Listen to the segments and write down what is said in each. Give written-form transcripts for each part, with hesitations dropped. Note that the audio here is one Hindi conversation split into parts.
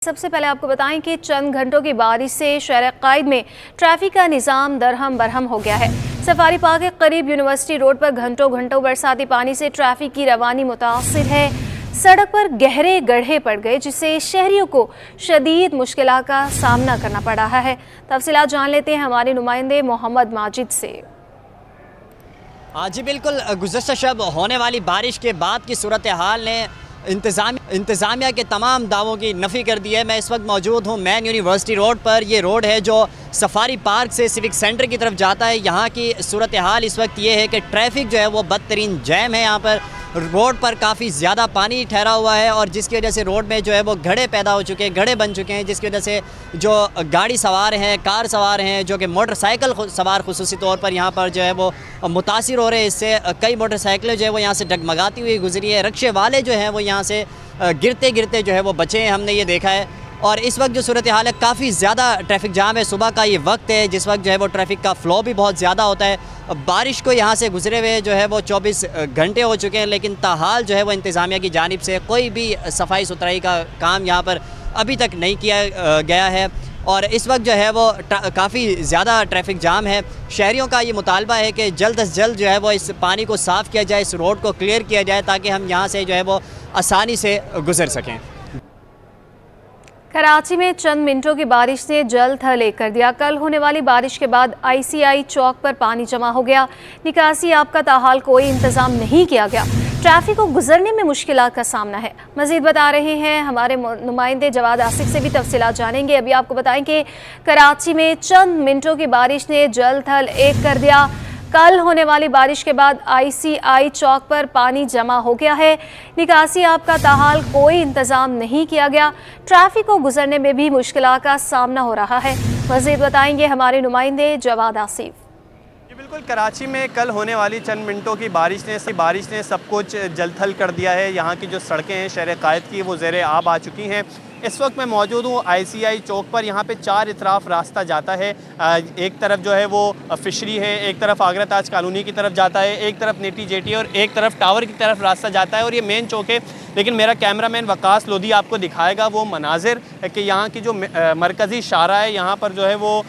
सबसे पहले आपको बताएं कि चंद घंटों की बारिश से शहर कायद में ट्रैफिक का निज़ाम दरहम बरहम हो गया है। सफारी पार्क के करीब यूनिवर्सिटी रोड पर घंटों बरसाती पानी से ट्रैफिक की रवानी मुतासिर है। सड़क पर गहरे गड्ढे पड़ गए जिससे शहरियों को शदीद मुश्किलात का सामना करना पड़ रहा है। तफसीलात जान लेते हैं हमारे नुमाइंदे मोहम्मद माजिद से। जी बिल्कुल, गुज़श्ता शब होने वाली बारिश के बाद की सूरत हाल ने इंतज़ामिया के तमाम दावों की नफ़ी कर दी है। मैं इस वक्त मौजूद हूँ मेन यूनिवर्सिटी रोड पर। ये रोड है जो सफारी पार्क से सिविक सेंटर की तरफ जाता है। यहाँ की सूरत हाल इस वक्त ये है कि ट्रैफिक जो है वो बदतरीन जैम है। यहाँ पर रोड पर काफ़ी ज़्यादा पानी ठहरा हुआ है और जिसकी वजह से रोड में जो है वो गड्ढे पैदा हो चुके हैं, गड्ढे बन चुके हैं, जिसकी वजह से जो गाड़ी सवार हैं, कार सवार हैं, जो कि मोटरसाइकिल सवार खुसूसी तौर पर यहाँ पर जो है वो मुतासिर हो रहे हैं। इससे कई मोटरसाइकिलें जो है वो यहाँ से डगमगाती हुई गुजरी है। रिक्शे वाले जो हैं वो यहाँ से गिरते गिरते जो है वो बचे हैं, हमने ये देखा है। और इस वक्त जो सूरत हाल है, काफ़ी ज़्यादा ट्रैफिक जाम है। सुबह का ये वक्त है जिस वक्त जो है वो ट्रैफिक का फ़्लो भी बहुत ज़्यादा होता है। बारिश को यहाँ से गुजरे हुए जो है वो 24 घंटे हो चुके हैं, लेकिन ताहाल जो है वो इंतज़ामिया की जानिब से कोई भी सफाई सुथराई का काम यहाँ पर अभी तक नहीं किया गया है। और इस वक्त जो है वो काफ़ी ज़्यादा ट्रैफिक जाम है। शहरियों का ये मुतालबा है कि जल्द अज़ जल्द जो है वो इस पानी को साफ़ किया जाए, इस रोड को क्लियर किया जाए ताकि हम यहाँ से जो है वो आसानी से गुजर सकें। कराची में चंद मिनटों की बारिश ने जल थल एक कर दिया। कल होने वाली बारिश के बाद ICI चौक पर पानी जमा हो गया। निकासी आप का ताहाल कोई इंतजाम नहीं किया गया। ट्रैफिक को गुजरने में मुश्किलात का सामना है। मजीद बता रहे हैं हमारे नुमाइंदे जवाद आसिफ से भी तफसीलात जानेंगे। अभी आपको बताएं कि कराची में चंद मिनटों की बारिश ने जल थल एक कर दिया। कल होने वाली बारिश के बाद ICI चौक पर पानी जमा हो गया है। निकासी आप का ताहाल कोई इंतज़ाम नहीं किया गया। ट्रैफिक को गुजरने में भी मुश्किलात का सामना हो रहा है। मज़ीद बताएंगे हमारे नुमाइंदे जवाद आसिफ। बिल्कुल, कराची में कल होने वाली चंद मिनटों की बारिश ने सब कुछ जलथल कर दिया है। यहाँ की जो सड़कें हैं शहर कायद की, वो ज़ेरे आब आ चुकी हैं। इस वक्त मैं मौजूद हूँ ICI चौक पर। यहाँ पे चार इतराफ़ रास्ता जाता है। एक तरफ जो है वो फिशरी है, एक तरफ आगरा ताज कॉलोनी की तरफ जाता है, एक तरफ नेटी जेटी और एक तरफ टावर की तरफ रास्ता जाता है और ये मेन चौक है। लेकिन मेरा कैमरामैन वकास लोधी आपको दिखाएगा वो मनाजिर कि यहाँ की जो मरकज़ी शाहरा है, यहाँ पर जो है वो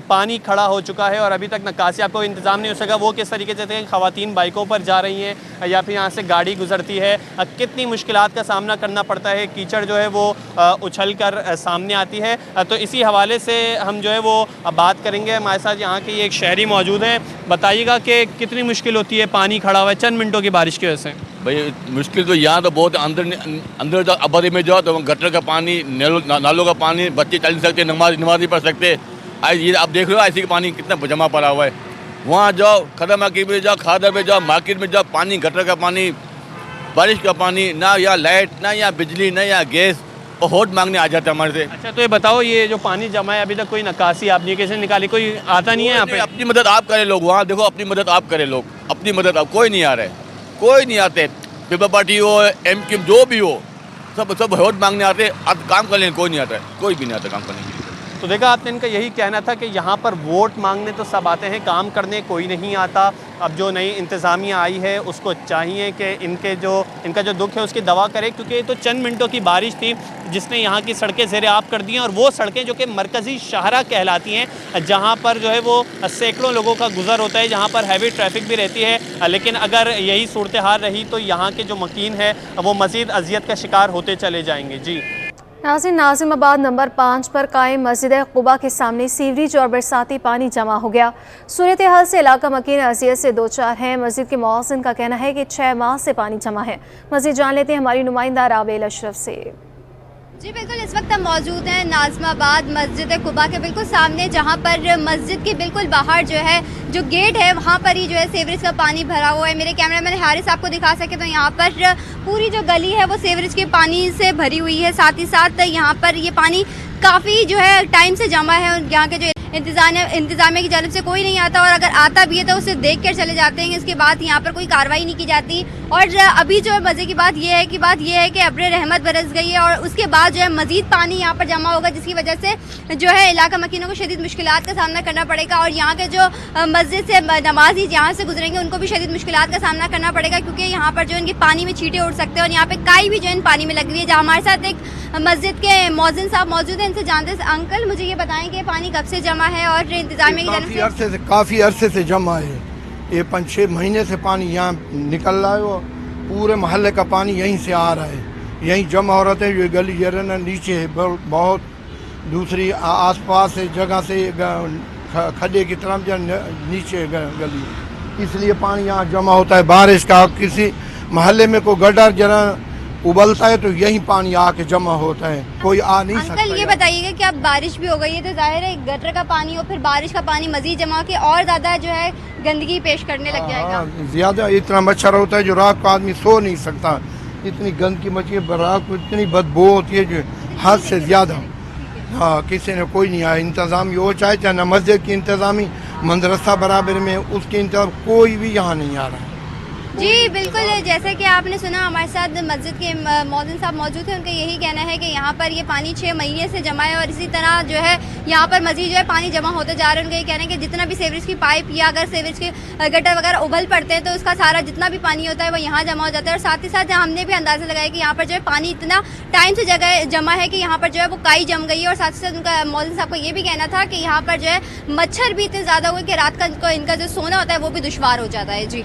पानी खड़ा हो चुका है और अभी तक नक्कासी आपको इंतज़ाम नहीं हो सका। वो किस तरीके से ख़वातीन बाइकों पर जा रही हैं या फिर यहाँ से गाड़ी गुजरती है, कितनी मुश्किलात का सामना करना पड़ता है। कीचड़ जो है वो उछल कर सामने आती है। तो इसी हवाले से हम जो है वो बात करेंगे। हमारे साथ यहाँ के एक शहरी मौजूद हैं। बताइएगा कि कितनी मुश्किल होती है, पानी खड़ा हुआ है चंद मिनटों की बारिश की वजह से। भाई मुश्किल तो यहाँ तो बहुत अंदर जाओ, आबादी में जाओ तो गटर का पानी, नालों का पानी, बच्चे चल नहीं सकते, नमाज नहीं पढ़ सकते। आज ये आप देख रहे हो ऐसी का पानी कितना जमा पड़ा हुआ है। वहाँ जाओ, खदम मार्केट में जाओ, खादर में जाओ, मार्केट में जाओ, पानी गटर का पानी, बारिश का पानी, ना यहाँ लाइट, ना यहाँ बिजली, ना यहाँ गैस, और होट मांगने आ जाता है हमारे से। अच्छा, तो ये बताओ, ये जो पानी जमा है अभी तक कोई नक्कासी आपने कैसे निकाली? कोई आता नहीं है यहाँ पे? अपनी मदद आप करें लोग, वहाँ देखो अपनी मदद आप करें लोग, अपनी मदद आप, कोई नहीं आ रहा है, कोई नहीं आते। पीपल पार्टी हो, MQ जो भी हो, सब वोट मांगने आते, अब काम कर लें, कोई नहीं आता है, कोई भी नहीं आता काम करने के लिए। तो देखा आपने, इनका यही कहना था कि यहाँ पर वोट मांगने तो सब आते हैं, काम करने कोई नहीं आता। अब जो नई इंतज़ामिया आई है उसको चाहिए कि इनका जो दुख है उसकी दवा करे, क्योंकि ये तो चंद मिनटों की बारिश थी जिसने यहाँ की सड़कें ज़ेरे आब कर दी हैं। और वो सड़कें जो कि मरकज़ी शाहरा कहलाती हैं, जहाँ पर जो है वो सैकड़ों लोगों का गुज़र होता है, जहाँ पर हैवी ट्रैफिक भी रहती है। लेकिन अगर यही सूरत हाल रही तो यहाँ के जो मकीन है वो मज़ीद अजियत का शिकार होते चले जाएंगे। जी नाज़िमाबाद नंबर 5 पर कायम मस्जिद कुबा के सामने सीवरेज और बरसाती पानी जमा हो गया। सूरत हाल से इलाका मकीन अजियत से दो चार है। मस्जिद के मौज़िन का कहना है कि 6 माह से पानी जमा है। मज़ीद जान लेते हैं हमारी नुमाइंदा राबेल अशरफ से। जी बिल्कुल, इस वक्त हम मौजूद हैं नाज़िमाबाद मस्जिद कुबा के बिल्कुल सामने, जहां पर मस्जिद के बिल्कुल बाहर जो है जो गेट है वहां पर ही जो है सीवरेज का पानी भरा हुआ है। मेरे कैमरामैन हारिस आपको दिखा सके तो यहाँ पर पूरी जो गली है वो सीवरेज के पानी से भरी हुई है। साथ ही साथ यहाँ पर ये पानी काफ़ी जो है टाइम से जमा है और यहाँ के जो इंतजामिया की जानिब से कोई नहीं आता, और अगर आता भी है तो उसे देख कर चले जाते हैं। इसके बाद यहाँ पर कोई कार्रवाई नहीं की जाती। और अभी जो मज़े की बात यह है कि अब्र रहमत बरस गई है और उसके बाद जो है मज़ीद पानी यहाँ पर जमा होगा, जिसकी वजह से जो है इलाका मकीनों को शदीद मुश्किलात का सामना करना पड़ेगा। और यहाँ के जो मस्जिद से नमाजी जहाँ से गुजरेंगे उनको भी शदीद मुश्किलात का सामना करना पड़ेगा, क्योंकि यहाँ पर जो इनके पानी में छींटे उड़ सकते हैं और यहाँ पे काई भी जो इन पानी में लग रही है। जहाँ हमारे साथ एक मस्जिद के मौज़िन साहब मौजूद हैं, इनसे जानते हैं। अंकल, मुझे ये बताएं कि पानी कब से जमा है और इंतजामिया की जानिब से? काफ़ी अरसे से जमा है। ये 5-6 महीने से पानी यहाँ निकल रहा है और पूरे मोहल्ले का पानी यहीं से आ रहा है, यहीं जमा हो रहा है। ये गली जरा नीचे है, बहुत दूसरी आसपास जगह से खड्डे की तरफ नीचे गली, इसलिए पानी यहाँ जमा होता है। बारिश का किसी मोहल्ले में कोई गड्ढा जरा उबलता है तो यही पानी आके जमा होता है, कोई आ नहीं सकता। अंकल, ये बताइएगा कि अब बारिश भी हो गई है तो जाहिर है गटर का पानी और फिर बारिश का पानी मजीद जमा के और ज़्यादा जो है गंदगी पेश करने लग जाएगा। ज़्यादा इतना मच्छर होता है जो रात को आदमी सो नहीं सकता, इतनी गंदगी मची है, रात को इतनी बदबू होती है जो हद से ज़्यादा। हाँ, किसी ने कोई नहीं आया इंतज़ाम, वो चाहे न मस्जिद की इंतज़ामी, मदरसा बराबर में उसकी इंतज़ाम, कोई भी यहाँ नहीं आ रहा है। जी बिल्कुल, जैसे कि आपने सुना हमारे साथ मस्जिद के मौज़िन साहब मौजूद हैं। उनका यही कहना है कि यहाँ पर ये पानी 6 महीने से जमा है और इसी तरह जो है यहाँ पर मज़ीद जो है पानी जमा होते जा रहे हैं। उनका ये कहना है कि जितना भी सीवरेज की पाइप या अगर सीवरेज के गटर वगैरह उबल पड़ते हैं तो उसका सारा जितना भी पानी होता है वो यहाँ जमा हो जाता है। और साथ ही साथ हमने भी अंदाज़ा लगाया कि यहाँ पर जो है पानी इतना टाइम से जगह जमा है कि यहाँ पर जो है वो काई जम गई है। और साथ ही साथ उनका मौज़िन साहब का ये भी कहना था कि यहाँ पर जो है मच्छर भी इतने ज़्यादा हुए कि रात का इनका जो सोना होता है वो भी दुश्वार हो जाता है। जी,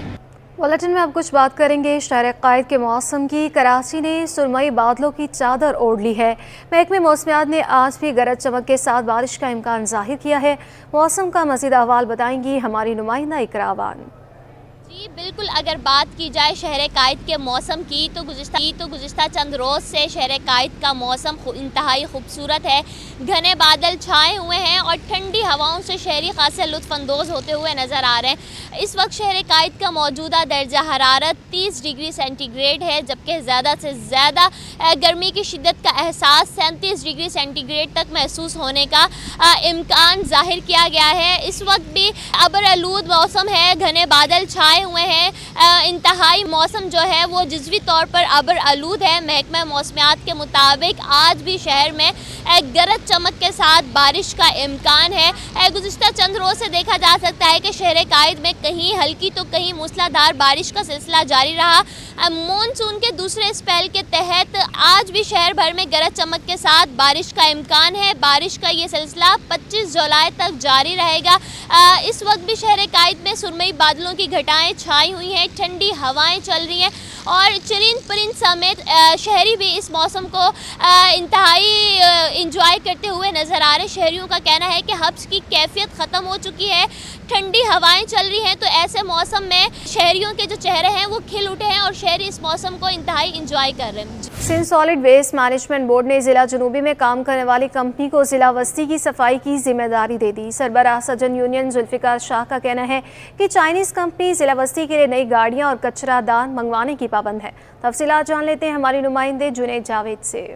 बुलेटिन में अब कुछ बात करेंगे शहर कायद के मौसम की। कराची ने सुरमई बादलों की चादर ओढ़ ली है। महकमे मौसमियात ने आज भी गरज चमक के साथ बारिश का इम्कान जाहिर किया है। मौसम का मज़ीद अहवाल बताएंगी हमारी नुमाइंदा इकरा बानो। जी बिल्कुल, अगर बात की जाए शहर कायद के मौसम की तो गुज़िश्ता चंद रोज़ से शहर कायद का मौसम इंतहाई खूबसूरत है। घने बादल छाए हुए हैं और ठंडी हवाओं से शहरी खासे लुत्फ़अंदोज़ होते हुए नज़र आ रहे हैं। इस वक्त शहर कायद का मौजूदा दर्जा हरारत 30 डिग्री सेंटीग्रेड है, जबकि ज़्यादा से ज़्यादा गर्मी की शिद्दत का एहसास 37 डिग्री सेंटीग्रेड तक महसूस होने का इम्कान जाहिर किया गया है। इस वक्त भी अबर आलूद मौसम है, घने बादल छाए हुए हैं। इंतहाई मौसम जो है वो जुज़वी तौर पर अबर आलूद है। महकमा मौसमियात के मुताबिक आज भी शहर में गरज चमक के साथ बारिश का इम्कान है। गुज़िश्ता चंद रोज़ से देखा जा सकता है कि शहर कायद में कहीं हल्की तो कहीं मूसलाधार बारिश का सिलसिला जारी रहा। मानसून के दूसरे स्पेल के तहत आज भी शहर भर में गरज चमक के साथ बारिश का इम्कान है। बारिश का ये सिलसिला 25 जुलाई तक जारी रहेगा। इस वक्त भी शहर कायद में सुरमई बादलों की घटाएं छाई हुई हैं, ठंडी हवाएं चल रही हैं और चरिंद परिंद समेत शहरी भी इस मौसम को इंतहाई इंजॉय करते हुए नज़र आ रहे। शहरियों का कहना है कि हब्स की कैफियत ख़त्म हो चुकी है, ठंडी हवाएं चल रही हैं, तो ऐसे मौसम में शहरियों के जो चेहरे हैं वो खिल उठे हैं और शहरी इस मौसम को इंतहाई इंजॉय कर रहे हैं। Sindh solid waste management board ने ज़िला जनूबी में काम करने वाली कंपनी को ज़िला वस्ती की सफाई की जिम्मेदारी दे दी। सरबराह सजन यूनियन जुल्फ़िकार शाह का कहना है कि चाइनीज़ कंपनी ज़िला वस्ती के लिए नई गाड़ियाँ और कचरा दान मंगवाने की पाबंद है। तफसीलात जान लेते हैं हमारे नुमाइंदे जुनैद जावेद से।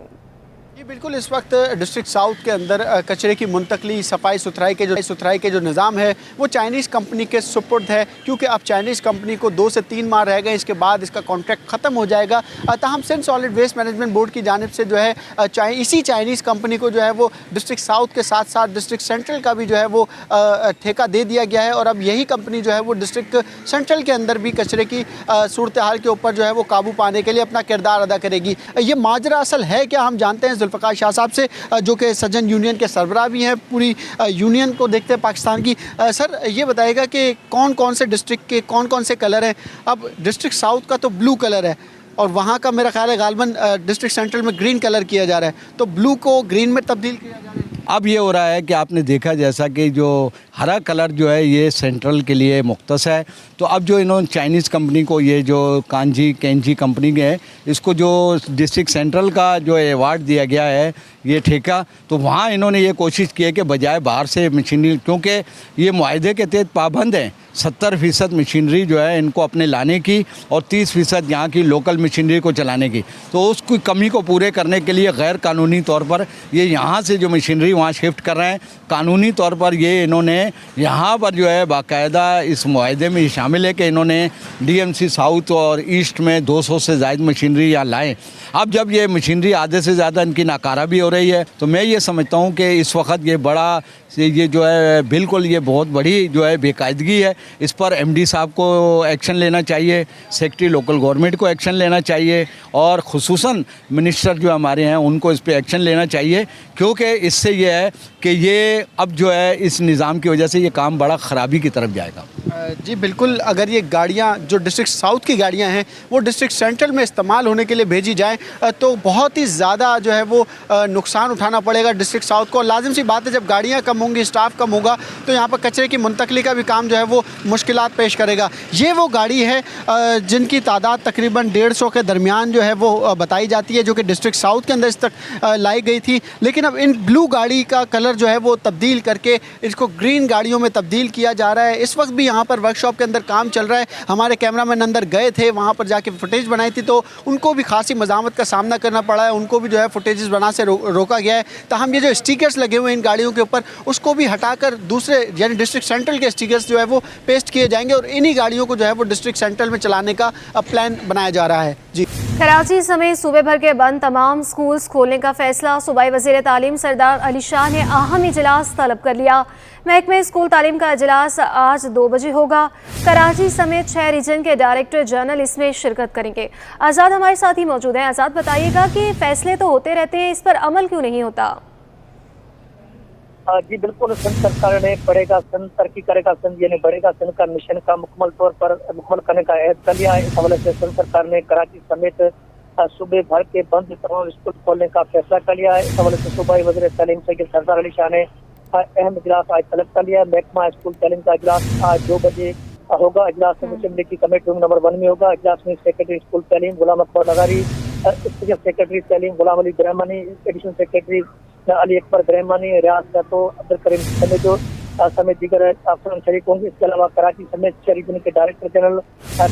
जी बिल्कुल, इस वक्त डिस्ट्रिक्ट साउथ के अंदर कचरे की मुंतकली, सफाई सुथराई के जो निज़ाम है वो चाइनीज़ कंपनी के सुपुर्द है, क्योंकि अब चाइनीज़ कंपनी को 2 से 3 माह रह गए, इसके बाद इसका कॉन्ट्रैक्ट ख़त्म हो जाएगा। ताहम Sindh solid waste management board की जानिब से जो है इसी चाइनीज़ कंपनी को जो है वो डिस्ट्रिक्ट साउथ के साथ साथ डिस्ट्रिक्ट सेंट्रल का भी जो है वो ठेका दे दिया गया है और अब यही कंपनी जो है वो डिस्ट्रिक्ट सेंट्रल के अंदर भी कचरे की सूरत हाल के ऊपर जो है वो काबू पाने के लिए अपना किरदार अदा करेगी। ये माजरा असल है क्या, हम जानते हैं जुल्फ़िकार शाह साहब से, जो कि सजन यूनियन के सरबराह भी हैं, पूरी यूनियन को देखते हैं पाकिस्तान की। सर ये बताइएगा कि कौन कौन से डिस्ट्रिक्ट के कौन कौन से कलर हैं? अब डिस्ट्रिक्ट साउथ का तो ब्लू कलर है और वहाँ का मेरा ख्याल है गालबन डिस्ट्रिक्ट सेंट्रल में ग्रीन कलर किया जा रहा है, तो ब्लू को ग्रीन में तब्दील किया जा रहा है। अब ये हो रहा है कि आपने देखा जैसा कि जो हरा कलर जो है ये सेंट्रल के लिए मुख्तस है, तो अब जो इन्होंने चाइनीज़ कंपनी को ये जो केंजी कंपनी है इसको जो डिस्ट्रिक्ट सेंट्रल का जो अवार्ड दिया गया है ये ठेका, तो वहाँ इन्होंने ये कोशिश की है कि बजाय बाहर से मशीनरी, क्योंकि ये मुआहदे के तहत पाबंद हैं 70% मशीनरी जो है इनको अपने लाने की और 30% यहाँ की लोकल मशीनरी को चलाने की। तो उसकी कमी को पूरे करने के लिए गैर कानूनी तौर पर ये यहाँ से जो मशीनरी वहाँ शिफ्ट कर रहे हैं। कानूनी तौर पर ये इन्होंने यहाँ पर जो है बाकायदा इस मुआहदे में शामिल है कि इन्होंने DMC साउथ और ईस्ट में 200 से ज़ायद मशीनरी यहाँ लाएँ। अब जब ये मशीनरी आधे से ज़्यादा इनकी नाकारा भी हो रही है तो मैं ये समझता हूँ कि इस वक्त ये बड़ा ये जो है बिल्कुल ये बहुत बड़ी जो है बेकायदगी है। इस पर MD साहब को एक्शन लेना चाहिए, सेक्रेटरी लोकल गवर्नमेंट को एक्शन लेना चाहिए और ख़ुसूसन मिनिस्टर जो हमारे हैं उनको इस पर एक्शन लेना चाहिए, क्योंकि इससे ये है कि ये अब जो है इस निज़ाम की वजह से ये काम बड़ा ख़राबी की तरफ जाएगा। जी बिल्कुल, अगर ये गाड़ियाँ जो डिस्ट्रिक्ट साउथ की गाड़ियाँ हैं वो डिस्ट्रिक्ट सेंट्रल में इस्तेमाल होने के लिए भेजी जाएँ तो बहुत ही ज़्यादा जो है वो नुकसान उठाना पड़ेगा डिस्ट्रिक्ट साउथ को। लाजिम सी बात है, जब गाड़ियाँ कम होंगी, स्टाफ कम होगा तो यहाँ पर कचरे की मुंतकली का भी काम जो है वो मुश्किलात पेश करेगा। ये वो गाड़ी है जिनकी तादाद तकरीबन 150 के दरमियान जो है वो बताई जाती है, जो कि डिस्ट्रिक्ट साउथ के अंदर इस तक लाई गई थी। लेकिन अब इन ब्लू गाड़ी का कलर जो है वो तब्दील करके इसको ग्रीन गाड़ियों में तब्दील किया जा रहा है। इस वक्त भी यहाँ पर वर्कशॉप के अंदर काम चल रहा है। हमारे कैमरामैन अंदर गए थे, वहाँ पर जाके फुटेज बनाई थी तो उनको भी खासी मज़ामत का सामना करना पड़ा है। उनको भी जो है फुटेजेस बना से रोका गया है। ताहम ये जो स्टिकर्स लगे हुए हैं इन गाड़ियों के ऊपर उसको भी हटाकर दूसरे यानी डिस्ट्रिक्ट सेंट्रल के स्टिकर्स जो है वो पेस्ट किए जाएंगे और इन्हीं गाड़ियों को जो है वो डिस्ट्रिक्ट सेंट्रल में चलाने का प्लान बनाया जा रहा है। जी, कराची समेत सूबे भर के बंद तमाम स्कूल्स खोलने का फैसला। सूबाई वज़ीर तालीम सरदार अली शाह ने अहम इजलास तलब कर लिया। महकमे स्कूल तालीम का इजलास आज 2 बजे होगा। कराची समेत 6 रीजन के डायरेक्टर जनरल इसमें शिरकत करेंगे। आज़ाद हमारे साथ ही मौजूद हैं। आज़ाद, बताइएगा कि फैसले तो होते रहते हैं, इस पर अमल क्यों नहीं होता? जी बिल्कुल, सिंध सरकार ने बढ़ेगा सिंध तरक्की करेगा सिंध यानी बढ़ेगा सिंध का मिशन का मुकम्मल करने का अहद कर लिया। इस हवाले से सिंध सरकार ने कराची समेत सूबे भर के बंद तमाम स्कूल खोलने का फैसला कर लिया है। इस हवाले से सूबाई वज़ीर तालीम सैयद सरदार अली शाह ने अहम इजलास आज तलब कर लिया है। महकमा स्कूल तालीम का इजलास आज 2 बजे होगा। इजलास में मुस्लिम लीग की कमेटी रूम नंबर 1 में होगा। इजलास में सेक्रेटरी स्कूल तालीम गुलाम अकबर लगारी, स्पेशल सेक्रेटरी तालीम Ghulam Ali ब्रह्मनी, additional secretary Ali Akbar ब्रह्मनी, रियाज तो अब्दुल करीम समेत समेत दीगर अफसरान शरीक होंगे। इसके अलावा कराची समेत 6 रीजन के डायरेक्टर जनरल,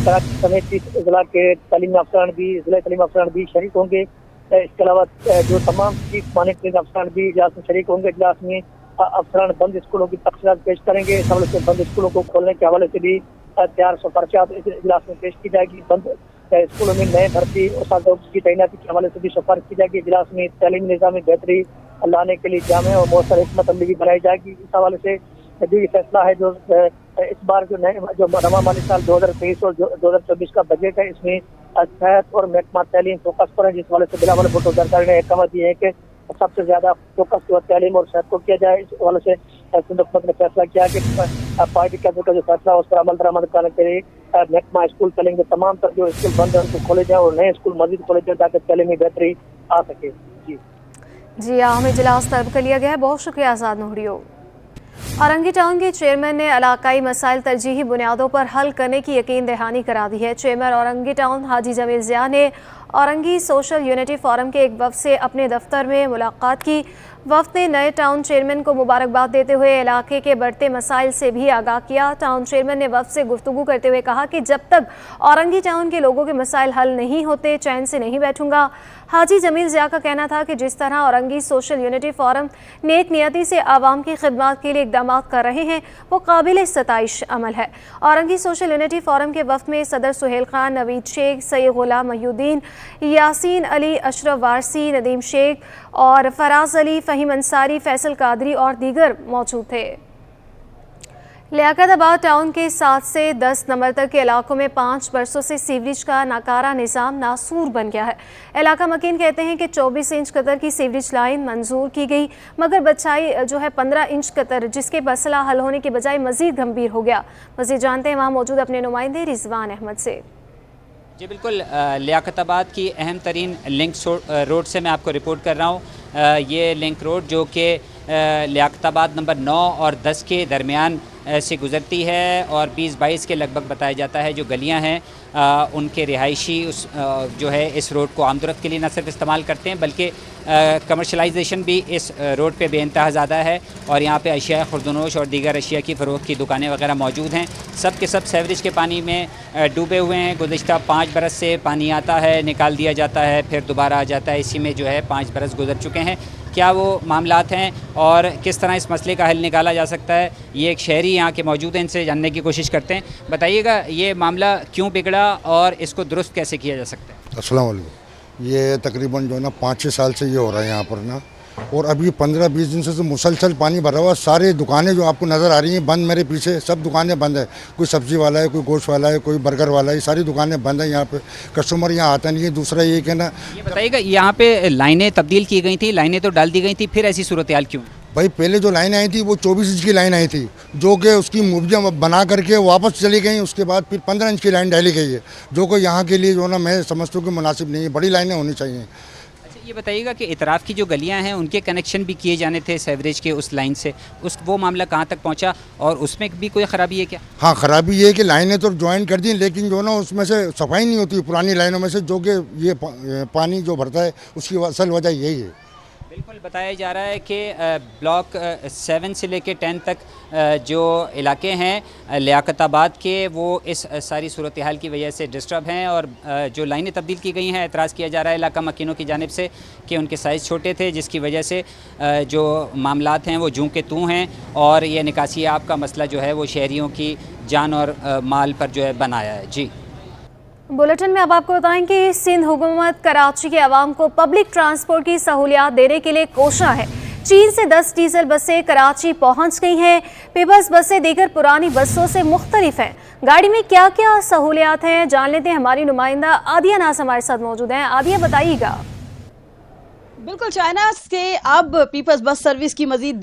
कराची समेत 30 जिला के तालीमी अफसरान भी, जिला तालीमी अफसरान भी शरीक होंगे। इसके अलावा जो तमाम चीफ मॉनिटरिंग अफसरान भी इजलास में शरीक होंगे। इजलास में अफसरान बंद स्कूलों की तफसीलात पेश करेंगे। इस हवाले से बंद स्कूलों को खोलने के हवाले से भी तैयार सिफारिशात इस इजलास में पेश की जाएगी। बंद स्कूलों में नए भर्ती उस्तादों की तैनाती के हवाले से भी सिफारिश की जाएगी। इजलास में तालीमी निज़ाम में बेहतरी लाने के लिए जामे और मौसर हिकमत अमली भी बनाई जाएगी। इस हवाले से जो ये फैसला है, जो इस बार जो नवा माली साल 2023 और 2024 का बजट है, इसमें सेहत और महकमा तालीम फोकस पर है। जिस हवाले से बिलावल भुट्टो सरकार ने अहकाम दिए हैं कि सबसे ज्यादा फोकस जो तालीम और सेहत को किया जाए। इस हवाले से सिंध हुकूमत ने फैसला किया कि पार्टी का जो फैसला उस पर अमल दरामद करने के लिए महकमा स्कूल तालीम के तमाम तर जो स्कूल बंद है उनको खोले जाए और नए स्कूल मजीद खोले जाए ताकि तालीमी बेहतरी आ सके। जी, अहम इजलास तलब कर लिया गया है। बहुत शुक्रिया आज़ाद नूरियो। औरंगी टाउन के चेयरमैन ने इलाकाई मसाइल तरजीही बुनियादों पर हल करने की यकीन दहानी करा दी है। चेयरमैन औरंगी टाउन हाजी जमील ज़िया ने औरंगी सोशल यूनिटी फोरम के एक वफ़द से अपने दफ्तर में मुलाकात की। वफ़द ने नए टाउन चेयरमैन को मुबारकबाद देते हुए इलाके के बढ़ते मसाइल से भी आगाह किया। टाउन चेयरमैन ने वफ़द से गुफ्तगू करते हुए कहा कि जब तक औरंगी टाउन के लोगों के मसाइल हल नहीं होते चैन से नहीं बैठूंगा। हाजी जमील ज़िया का कहना था कि जिस तरह औरंगी सोशल यूनिटी फोरम नेक नियति से आवाम की खिदमत के लिए इक़दाम कर रहे हैं वो काबिल सताइश अमल है। औरंगी सोशल यूनिटी फोरम के वफ़द में सदर सुहेल खान, नवीद शेख, सैयद गुलाम महीउद्दीन, यासीन अली, अशरफ वारसी, नदीम शेख और फराज अली, फ़हीम अंसारी, फैसल कादरी और दीगर मौजूद थे। लियाकताबाद टाउन के 7 से 10 नंबर तक के इलाकों में 5 बरसों से सीवरेज का नाकारा निज़ाम नासूर बन गया है। इलाका मकीन कहते हैं कि 24 इंच कतर की सीवरेज लाइन मंजूर की गई, मगर बचाई जो है 15 इंच कतर, जिसके मसला हल होने के बजाय मज़ीद गंभीर हो गया। मज़ीद जानते हैं वहाँ मौजूद अपने नुमाइंदे रिजवान अहमद से। जी बिल्कुल, लियाकताबाद की अहम तरीन लिंक रोड से मैं आपको रिपोर्ट कर रहा हूँ। ये लिंक रोड जो कि लियाकताबाद नंबर 9 और 10 के दरमियान से गुज़रती है और 20-22 के लगभग बताया जाता है जो गलियां हैं उनके रिहायशी जो है इस रोड को आमदोरफ्त के लिए न सिर्फ इस्तेमाल करते हैं बल्कि कमर्शलाइजेशन भी इस रोड पे बेइंतहा ज़्यादा है और यहाँ पे अशिया खुर्दनोश और दीगर अशिया की फ़रोख्त की दुकानें वगैरह मौजूद हैं। सब के सब सीवरेज के पानी में डूबे हुए हैं। गुज़िश्ता 5 बरस से पानी आता है, निकाल दिया जाता है, फिर दोबारा आ जाता है। इसी में जो है 5 बरस गुजर चुके हैं। क्या वो मामलात हैं और किस तरह इस मसले का हल निकाला जा सकता है, ये एक शहरी यहाँ के मौजूद हैं, इनसे जानने की कोशिश करते हैं। बताइएगा ये मामला क्यों बिगड़ा और इसको दुरुस्त कैसे किया जा सकता है? अस्सलाम वालेकुम। ये तकरीबन जो है ना 5-6 साल से ये हो रहा है यहाँ पर ना, और अभी 15-20 दिन से तो मुसलसल पानी भरा हुआ। सारे दुकानें जो आपको नज़र आ रही हैं बंद, मेरे पीछे सब दुकानें बंद है। कोई सब्ज़ी वाला है, कोई गोश्त वाला है, कोई बर्गर वाला है, सारी दुकानें बंद हैं। यहाँ पे कस्टमर यहाँ आता नहीं है। दूसरा ये कि ना, ये बताइएगा यहाँ पे लाइनें तब्दील की गई थी, लाइनें तो डाल दी गई थी, फिर ऐसी सूरत हाल क्यों? भाई पहले जो लाइन आई थी वो 24 इंच की लाइन आई थी, जो कि उसकी मुआवजा बना करके वापस चली गई। उसके बाद फिर 15 इंच की लाइन डाली गई है, जो कि यहाँ के लिए जो ना मैं समझता हूँ कि मुनासिब नहीं है। बड़ी लाइनें होनी चाहिए। ये बताइएगा कि इतराफ़ की जो गलियां हैं उनके कनेक्शन भी किए जाने थे सीवरेज के उस लाइन से, वो मामला कहाँ तक पहुँचा और उसमें भी कोई ख़राबी है क्या? हाँ, ख़राबी ये है कि लाइनें तो ज्वाइन कर दी, लेकिन जो ना उसमें से सफाई नहीं होती पुरानी लाइनों में से, जो कि ये पानी जो भरता है उसकी असल वजह यही है। बिल्कुल बताया जा रहा है कि ब्लॉक 7 से लेकर 10 तक जो इलाके हैं लियाकताबाद के, वो इस सारी सूरत हाल की वजह से डिस्टर्ब हैं और जो लाइनें तब्दील की गई हैं, एतराज़ किया जा रहा है इलाका मकीनों की जानिब से कि उनके साइज़ छोटे थे, जिसकी वजह से जो मामलात हैं वो जूं के तूं हैं और ये निकासी आब का मसला जो है वो शहरियों की जान और माल पर जो है बनाया है। जी, बुलेटिन में अब आपको बताएं कि सिंध हुकूमत कराची के अवाम को पब्लिक ट्रांसपोर्ट की सहूलियात देने के लिए कोशा है। चीन से 10 डीजल बसें कराची पहुंच गई हैं। पीपल्स बसें दीगर पुरानी बसों से मुख्तलिफ हैं। गाड़ी में क्या क्या सहूलियात हैं, जान लेते हैं। हमारी नुमाइंदा आदिया नास हमारे साथ मौजूद हैं। आदिया, बताइएगा। बिल्कुल, चाइना के अब पीपल्स बस सर्विस की मजीद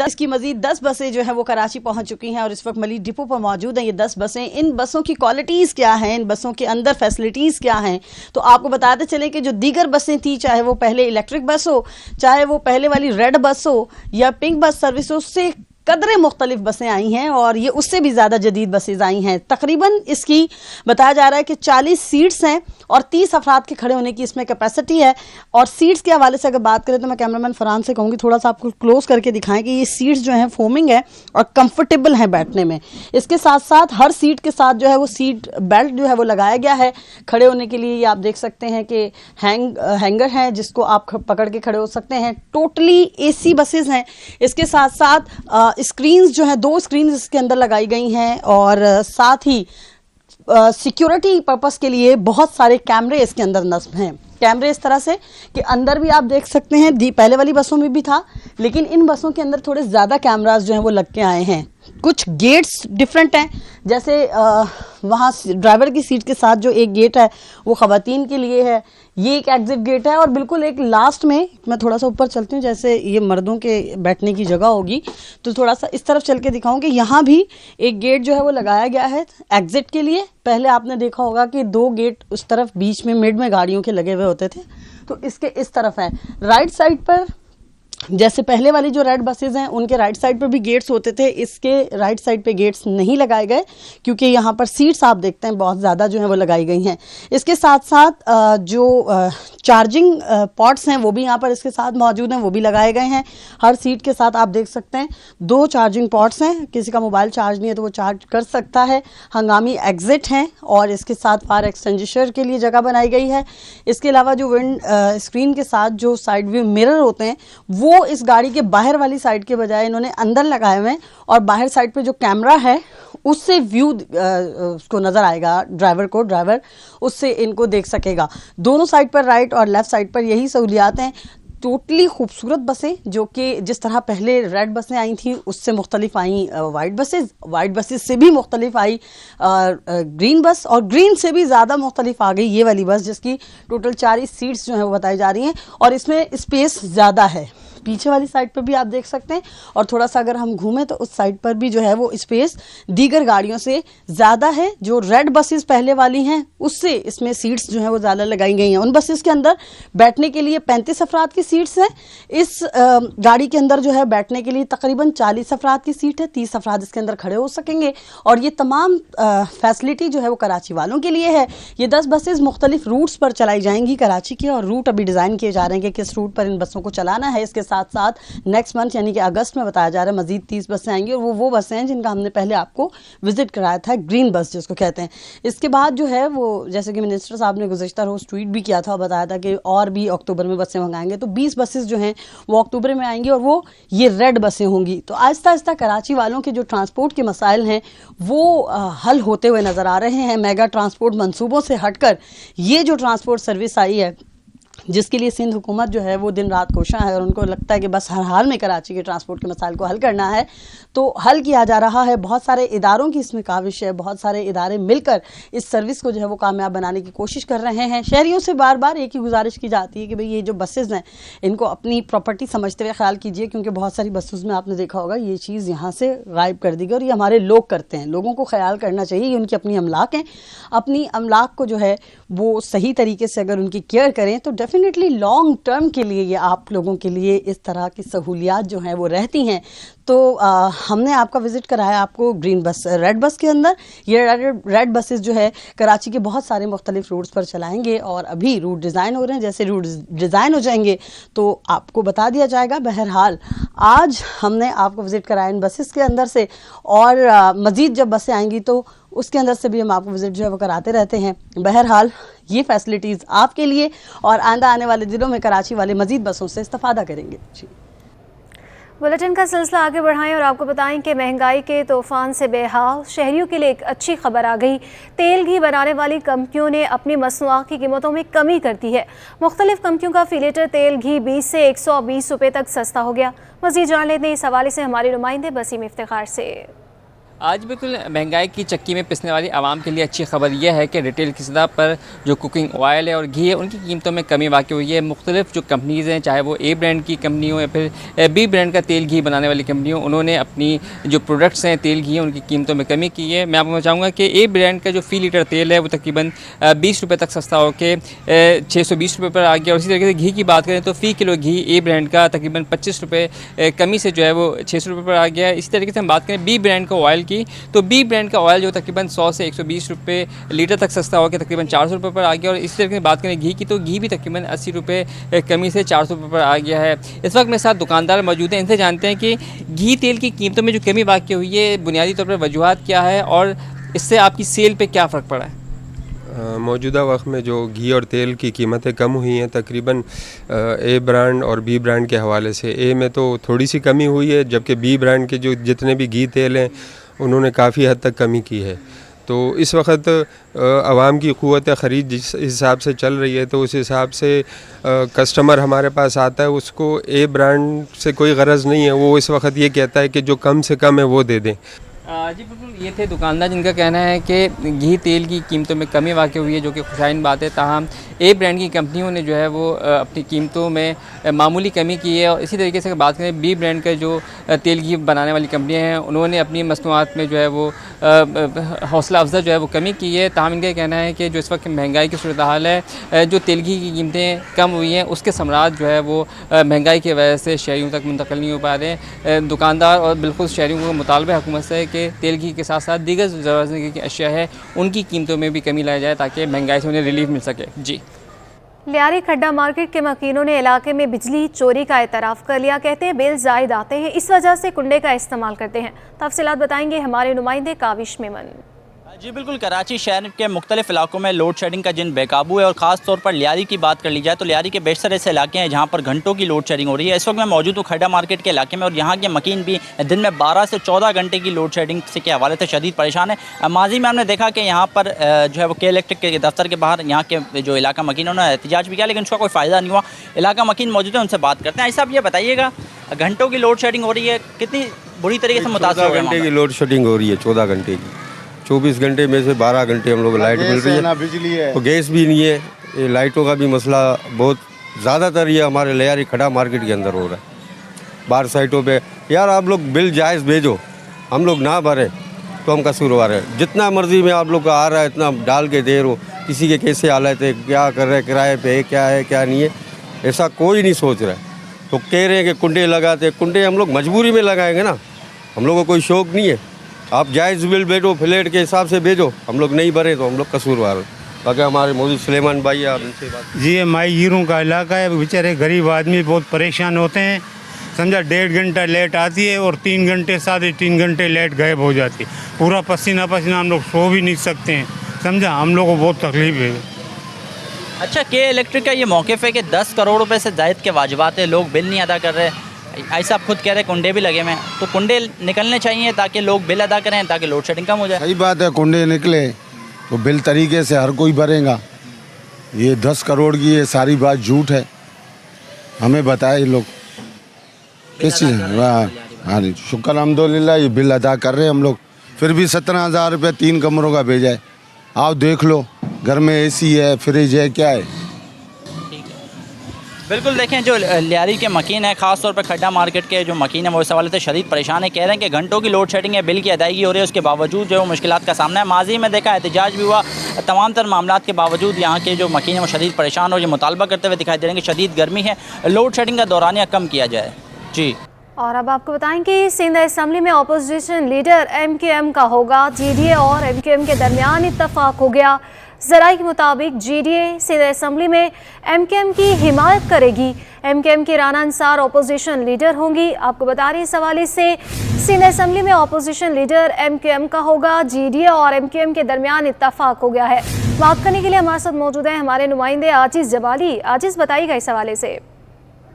10 बसें जो है वो कराची पहुंच चुकी हैं और इस वक्त मलीक डिपो पर मौजूद हैं ये 10 बसें। इन बसों की क्वालिटीज़ क्या हैं, इन बसों के अंदर फैसिलिटीज़ क्या हैं, तो आपको बताते चलें कि जो दीगर बसें थी, चाहे वो पहले इलेक्ट्रिक बस हो, चाहे वो पहले वाली रेड बस हो या पिंक बस सर्विस हो, उससे कदरे मुख्तलिफ बसें आई हैं और ये उससे भी ज़्यादा जदीद बसेज आई हैं। तकरीबन इसकी बताया जा रहा है कि 40 सीट्स हैं और 30 अफराद के खड़े होने की इसमें कैपेसिटी है। और सीट्स के हवाले से अगर बात करें तो मैं कैमरामैन फरहान से कहूँगी थोड़ा सा आपको क्लोज करके दिखाएं कि ये सीट्स जो हैं फोमिंग है और कंफर्टेबल हैं बैठने में। इसके साथ साथ हर सीट के साथ जो है वो सीट बेल्ट जो है वो लगाया गया है खड़े होने के लिए। ये आप देख सकते हैं कि हैंगर है जिसको आप पकड़ के खड़े हो सकते हैं। टोटली AC बसेज हैं। इसके साथ साथ स्क्रीन्स जो हैं, 2 स्क्रीन इसके अंदर लगाई गई हैं और साथ ही सिक्योरिटी पर्पस के लिए बहुत सारे कैमरे इसके अंदर नस्ब हैं। कैमरे इस तरह से कि अंदर भी आप देख सकते हैं, पहले वाली बसों में भी था, लेकिन इन बसों के अंदर थोड़े ज़्यादा कैमरास जो हैं वो लग के आए हैं। कुछ गेट्स डिफरेंट हैं, जैसे वहाँ ड्राइवर की सीट के साथ जो एक गेट है वो ख़वातीन के लिए है, ये एक एग्जिट गेट है और बिल्कुल एक लास्ट में मैं थोड़ा सा ऊपर चलती हूँ, जैसे ये मर्दों के बैठने की जगह होगी तो थोड़ा सा इस तरफ चल के दिखाऊँ कि यहाँ भी एक गेट जो है वो लगाया गया है एग्जिट के लिए। पहले आपने देखा होगा कि 2 गेट उस तरफ बीच में मिड में गाड़ियों के लगे हुए होते थे, तो इसके इस तरफ है। राइट साइड पर जैसे पहले वाली जो रेड बसेज हैं उनके राइट साइड पर भी गेट्स होते थे, इसके राइट साइड पे गेट्स नहीं लगाए गए क्योंकि यहाँ पर सीट्स आप देखते हैं बहुत ज़्यादा जो है वो लगाई गई हैं। इसके साथ साथ जो चार्जिंग पॉट्स हैं वो भी यहाँ पर इसके साथ मौजूद हैं, वो भी लगाए गए हैं। हर सीट के साथ आप देख सकते हैं 2 चार्जिंग पॉट्स हैं, किसी का मोबाइल चार्ज नहीं है तो वो चार्ज कर सकता है। हंगामी एग्जिट हैं और इसके साथ फायर एक्सटिंग्विशर के लिए जगह बनाई गई है। इसके अलावा जो विंड स्क्रीन के साथ जो साइड व्यू मिरर होते हैं वो इस गाड़ी के बाहर वाली साइड के बजाय इन्होंने अंदर लगाए हुए हैं और बाहर साइड पे जो कैमरा है उससे व्यू उसको नज़र आएगा ड्राइवर उससे इनको देख सकेगा। दोनों साइड पर राइट और लेफ़्ट साइड पर यही सहूलियात हैं। टोटली खूबसूरत बसें जो कि जिस तरह पहले रेड बसें आई थी उससे मुख्तलिफ आई वाइट बसेस से भी मुख्तलिफ आई ग्रीन बस और ग्रीन से भी ज़्यादा मुख्तलिफ आ गई ये वाली बस जिसकी टोटल 40 सीट्स जो हैं वो बताई जा रही हैं और इसमें स्पेस ज़्यादा है। पीछे वाली साइड पर भी आप देख सकते हैं, और थोड़ा सा अगर हम घूमें तो उस साइड पर भी जो है वो स्पेस दीगर गाड़ियों से ज़्यादा है। जो रेड बसेस पहले वाली हैं उससे इसमें सीट्स जो है वो ज़्यादा लगाई गई हैं। उन बसेस के अंदर बैठने के लिए 35 अफराद की सीट्स हैं। इस गाड़ी के अंदर जो है बैठने के लिए तकरीबन 40 अफराद की सीट है, 30 अफराद इसके अंदर खड़े हो सकेंगे। और ये तमाम फैसिलिटी जो है वो कराची वालों के लिए है। ये 10 बसेस मुख्तलिफ रूट्स पर चलाई जाएंगी कराची के, और रूट अभी डिज़ाइन किए जा रहे हैं कि किस रूट पर इन बसों को चलाना है। इसके साथ साथ नेक्स्ट मंथ यानी कि अगस्त में बताया जा रहा है मजीद 30 बसें आएंगी, और वो बसें हैं जिनका हमने पहले आपको विजिट कराया था, ग्रीन बस जिसको कहते हैं। इसके बाद जो है वो जैसे कि मिनिस्टर साहब ने गुज़श्ता रोज़ ट्वीट भी किया था और बताया था कि और भी अक्टूबर में बसें मंगाएंगे, तो 20 बसेस जो हैं वो अक्टूबर में आएंगी, और वो ये रेड बसें होंगी। तो आहिस्ता आहिस्ता कराची वालों के जो ट्रांसपोर्ट के मसाइल हैं वो हल होते हुए नज़र आ रहे हैं। मेगा ट्रांसपोर्ट मंसूबों से हटकर ये जो ट्रांसपोर्ट सर्विस आई है, जिसके लिए सिंध हुकूमत जो है वो दिन रात कोशा है, और उनको लगता है कि बस हर हाल में कराची के ट्रांसपोर्ट के मसाइल को हल करना है, तो हल किया जा रहा है। बहुत सारे इदारों की इसमें काविश है, बहुत सारे इदारे मिलकर इस सर्विस को जो है वो कामयाब बनाने की कोशिश कर रहे हैं। शहरियों से बार बार एक ही गुजारिश की जाती है कि भाई ये जो बसेज़ हैं इनको अपनी प्रॉपर्टी समझते हुए ख्याल कीजिए, क्योंकि बहुत सारी बसेज़ में आपने देखा होगा ये चीज़ यहाँ से गायब कर दी गई, और ये हमारे लोग करते हैं। लोगों को ख्याल करना चाहिए, ये उनकी अपनी अमलाक हैं। अपनी अमलाक को जो है वो सही तरीके से अगर उनकी केयर करें तो डेफिनेटली लॉन्ग टर्म के लिए ये आप लोगों के लिए इस तरह की सहूलियात जो हैं वो रहती हैं। तो हमने आपका विज़िट कराया आपको ग्रीन बस रेड बस के अंदर। ये रेड बसेस जो है कराची के बहुत सारे मुख्तलिफ रूट्स पर चलाएंगे, और अभी रूट डिज़ाइन हो रहे हैं। जैसे रूट डिज़ाइन हो जाएंगे तो आपको बता दिया जाएगा। बहरहाल आज हमने आपको विज़िट कराया इन बसेस के अंदर से, और मज़ीद जब बसें आएंगी तो उसके अंदर से भी हम आपको विज़िट जो है वो कराते रहते हैं। बहरहाल ये फैसिलिटीज़ आपके लिए, और आइंदा आने वाले दिनों में कराची वाले मज़ीद बसों से इस्तेफादा करेंगे। जी, बुलेटिन का सिलसिला आगे बढ़ाएं और आपको बताएं कि महंगाई के तूफान से बेहाल शहरियों के लिए एक अच्छी खबर आ गई। तेल घी बनाने वाली कंपनियों ने अपनी मसनूआत की कीमतों में कमी कर दी है। मुख्तलिफ कंपनियों का फी लीटर तेल घी 20 से 120 रुपये तक सस्ता हो गया। मज़ीद जान लेते हैं इस हवाले से हमारे नुमाइंदे बसीम इफ्तिखार से। आज बिल्कुल महंगाई की चक्की में पिसने वाली आवाम के लिए अच्छी खबर यह है कि रिटेल की सतह पर जो कुकिंग ऑयल है और घी है उनकी कीमतों में कमी वाक़ई हुई है। मुख्तलिफ जो कंपनीज़ हैं, चाहे वो ए ब्रांड की कंपनी हो या फिर बी ब्रांड का तेल घी बनाने वाली कंपनी हो, उन्होंने अपनी जो प्रोडक्ट्स हैं तेल घी उनकी कीमतों में कमी की है। मैं आपको बताऊँगा कि ए ब्रांड का जो फ़ी लीटर तेल है वो तकरीबन 20 रुपये तक सस्ता होकर 620 रुपये पर आ गया। और इसी तरीके से घी की बात करें तो फ़ी किलो घी ए ब्रांड का तकरीबन 25 रुपये कमी से जो है वो 600 रुपये पर आ गया है। इसी तरीके से हम बात करें बी ब्रांड का ऑयल की, तो बी ब्रांड का ऑयल जो तकरीबन 100 से 120 रुपये लीटर तक सस्ता होकर तकरीबन 400 रुपये पर आ गया। और इसी तरीके से बात करें घी की, तो घी भी तकरीबन 80 रुपये कमी से 400 रुपये पर आ गया है। इस वक्त मेरे साथ दुकानदार मौजूद हैं, इनसे जानते हैं कि घी तेल की कीमतों में जो कमी वाक़ई हुई है बुनियादी तौर पर वजूहात क्या है और इससे आपकी सेल पर क्या फ़र्क पड़ा है। मौजूदा वक्त में जो घी और तेल की कीमतें कम हुई हैं तकरीबन ए ब्रांड और बी ब्रांड के हवाले से। ए में तो थोड़ी सी कमी हुई है, जबकि बी ब्रांड के जो जितने भी घी तेल हैं उन्होंने काफ़ी हद तक कमी की है। तो इस वक्त आवाम की क़ुव्वत ख़रीद जिस हिसाब से चल रही है, तो उस हिसाब से कस्टमर हमारे पास आता है, उसको ए ब्रांड से कोई गरज नहीं है। वो इस वक्त ये कहता है कि जो कम से कम है वो दे दें। जी बिल्कुल, ये थे दुकानदार जिनका कहना है कि घी तेल की कीमतों में कमी वाक़ई हुई है, जो कि खुशाइन बात है। ताहम ए ब्रांड की कंपनियों ने जो है वो अपनी कीमतों में मामूली कमी की है। और इसी तरीके से बात करें बी ब्रांड का जो तेल घी बनाने वाली कंपनियां हैं, उन्होंने अपनी मसनूआत में जो है वो हौसला अफजा जो है वो कमी की है। ताहम इनका कहना है कि जो इस वक्त महंगाई की सूरत हाल है, जो तेल घी की कीमतें कम हुई हैं उसके समरात जो है वो महंगाई की वजह से शहरियों तक मुंतकिल नहीं हो पा रहे हैं। दुकानदार और बिल्कुल शहरियों को मुतालबा हुकूमत से है कि तेल घी के साथ साथ दीगर ज़रूरत की अशिया है उनकी कीमतों में भी कमी लाई जाए ताकि महंगाई से उन्हें रिलीफ मिल सके। जी, लियारी खड्डा मार्केट के मकीनों ने इलाके में बिजली चोरी का एतराफ़ कर लिया। कहते हैं बिल ज़ायद आते हैं, इस वजह से कुंडे का इस्तेमाल करते हैं। तफसीलात बताएंगे हमारे नुमाइंदे काविश मेमन। जी बिल्कुल, कराची शहर के मुख्तलिफ इलाकों में लोड शेडिंग का जिन बेकाबू है, और ख़ास तौर पर लियारी की बात कर ली जाए तो लियारी के बेशतर ऐसे इलाके हैं जहाँ पर घंटों की लोड शेडिंग हो रही है। इस वक्त मैं मौजूद हूँ खड्डा मार्केट के इलाके में, और यहाँ के मकीन भी दिन में 12 से 14 घंटे की लोड शेडिंग से के हवाले से शदीद परेशान है। माजी में हमने देखा कि यहाँ पर जो है वो के इलेक्ट्रिक के दफ्तर के बाहर यहाँ के जो इलाका मकीन उन्होंने एहतजाज भी किया, लेकिन उसका कोई फ़ायदा नहीं हुआ। इलाका मकीन मौजूद है, उनसे बात करते हैं। ऐसा आप ये बताइएगा, घंटों की लोड शेडिंग हो रही है, कितनी बुरी तरीके से मुतासर हो रही है? 14 घंटे की लोड शेडिंग हो रही है, 14 घंटे की। 24 घंटे में से 12 घंटे हम लोग लाइट मिल रही है, ना बिजली है, तो गैस भी नहीं है। ये लाइटों का भी मसला बहुत ज़्यादातर ये हमारे लियारी खड्डा मार्केट के अंदर हो रहा है। बाहर साइटों पे। यार आप लोग बिल जायज़ भेजो, हम लोग ना भरें तो हम कसूरवार है। जितना मर्ज़ी में आप लोग का आ रहा है इतना डाल के दे रहे हो। किसी के कैसे हालत है, क्या कर रहे हैं, किराए पे है, क्या है क्या नहीं है, ऐसा कोई नहीं सोच रहा है। तो कह रहे हैं कि कुंडे लगाते, कुंडे हम लोग मजबूरी में लगाएंगे ना, हम लोगों को कोई शौक़ नहीं है। आप जायज़ बिल भेजो, फ्लैट के हिसाब से भेजो, हम लोग नहीं भरे तो हम लोग कसूरवार हो। बाकी हमारे मौजूद सुलेमान भाई आप इनसे बात। जी ये माई हीरों का इलाका है, बेचारे गरीब आदमी बहुत परेशान होते हैं। समझा 1.5 घंटा लेट आती है और 3 घंटे 3 घंटे लेट गायब हो जाती है। पूरा पसीना पसीना, हम लोग सो भी नहीं सकते हैं। समझा, हम लोग को बहुत तकलीफ है। अच्छा, के इलेक्ट्रिक का ये मौक़िफ़ है कि 10 करोड़ रुपए से ज़ायद के वाजिबात है, लोग बिल नहीं अदा कर रहे। ऐसा आप खुद कह रहे हैं कुंडे भी लगे हुए हैं, तो कुंडे निकलने चाहिए ताकि लोग बिल अदा करें, ताकि लोड शेडिंग कम हो जाए। सही बात है, कुंडे निकले तो बिल तरीके से हर कोई भरेगा। ये 10 करोड़ की ये सारी बात झूठ है। हमें बताए ये लोग किस चीज़। हाँ जी, शुक्र अल्हम्दुलिल्लाह ये बिल अदा कर रहे हैं हम लोग। फिर भी 17,000 रुपये 3 कमरों का भेजा है। आओ देख लो, घर में एसी है, फ्रिज है, क्या है। बिल्कुल, देखें जो लियारी के मकीन है, ख़ास तौर पर खड्डा मार्केट के जो मकीन है, वो इस हवाले से शदीद परेशान है। कह रहे हैं कि घंटों की लोड शेडिंग है, बिल की अदायगी हो रही है, उसके बावजूद जो है मुश्किलात का सामना है। माजी में देखा एहतजाज भी हुआ, तमाम तर मामलात के बावजूद यहाँ के जो मकीन है वो शदीद परेशान और ये मुतालबा करते हुए दिखाई दे रहे हैं कि शदीद गर्मी है, लोड शेडिंग का दौरानिया कम किया जाए। जी, और अब आपको बताएं कि सिंध असेंबली में अपोजिशन लीडर MQM का होगा। GDA और MQM के दरमियान इत्तफाक हो गया। ज़राई के मुताबिक GDA सिंध असेंबली में MQM की हिमायत करेगी। MQM की राना अंसार अपोजिशन लीडर होंगी। आपको बता रही इस हवाले से सिंध असेंबली में अपोजिशन लीडर MQM का होगा। GDA और MQM के दरमियान इत्तफाक हो गया है। बात करने के लिए हमारे साथ मौजूद हैं हमारे नुमाइंदे आजिज़ जबाली। आजिज़, बताइएगा इस हवाले से।